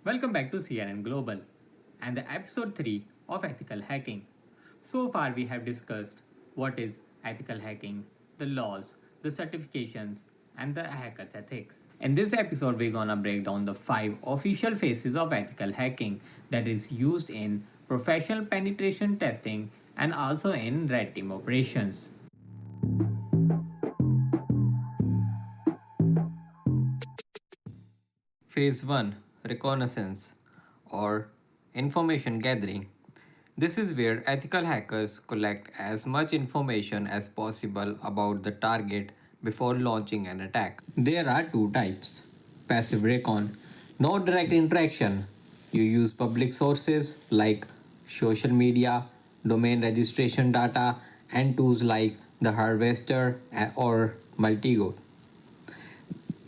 Welcome back to CNN Global and the episode 3 of ethical hacking. So far we have discussed what is ethical hacking, the laws, the certifications and the hacker's ethics. In this episode we're gonna break down the 5 official phases of ethical hacking that is used in professional penetration testing and also in red team operations. Phase 1, Reconnaissance or Information Gathering. This is where ethical hackers collect as much information as possible about the target before launching an attack. There are two types. Passive recon, no direct interaction. You use public sources like social media, domain registration data, and tools like theHarvester or Maltego.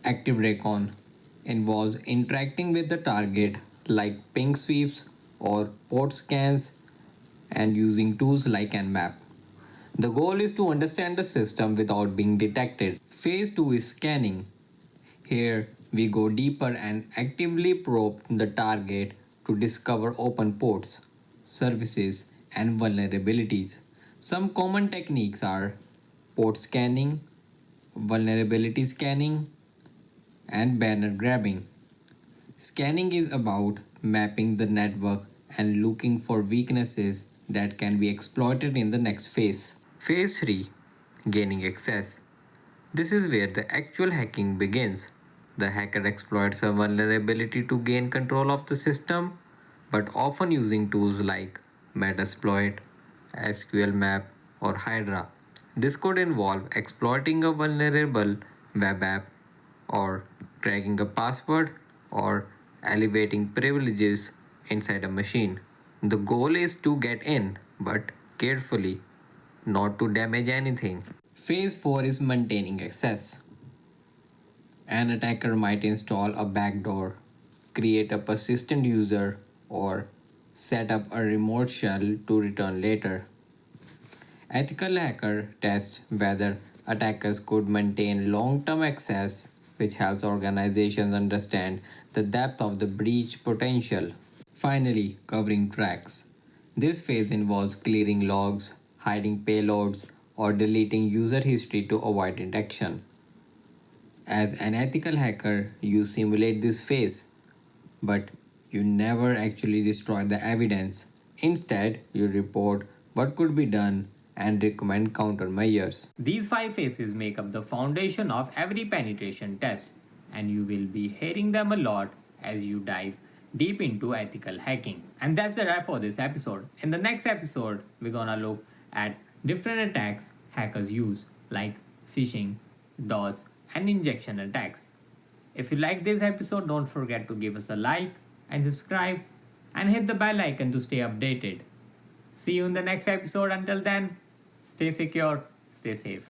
Active recon involves interacting with the target like ping sweeps or port scans and using tools like Nmap. The goal is to understand the system without being detected. Phase 2 is scanning. Here we go deeper and actively probe the target to discover open ports, services, and vulnerabilities. Some common techniques are port scanning, vulnerability scanning, and banner grabbing. Scanning is about mapping the network and looking for weaknesses that can be exploited in the next phase. Phase 3, Gaining Access. This is where the actual hacking begins. The hacker exploits a vulnerability to gain control of the system, but often using tools like Metasploit, SQLMap, or Hydra. This could involve exploiting a vulnerable web app, or cracking a password, or elevating privileges inside a machine. The goal is to get in, but carefully, not to damage anything. Phase 4 is maintaining access. An attacker might install a backdoor, create a persistent user, or set up a remote shell to return later. Ethical hacker test whether attackers could maintain long-term access, which helps organizations understand the depth of the breach potential. Finally, covering tracks. This phase involves clearing logs, hiding payloads, or deleting user history to avoid detection. As an ethical hacker, you simulate this phase, but you never actually destroy the evidence. Instead, you report what could be done and recommend countermeasures. These 5 phases make up the foundation of every penetration test, and you will be hearing them a lot as you dive deep into ethical hacking. And that's the wrap for this episode. In the next episode, we're gonna look at different attacks hackers use, like phishing, DOS, and injection attacks. If you like this episode, don't forget to give us a like and subscribe and hit the bell icon to stay updated. See you in the next episode. Until then, stay secure, stay safe.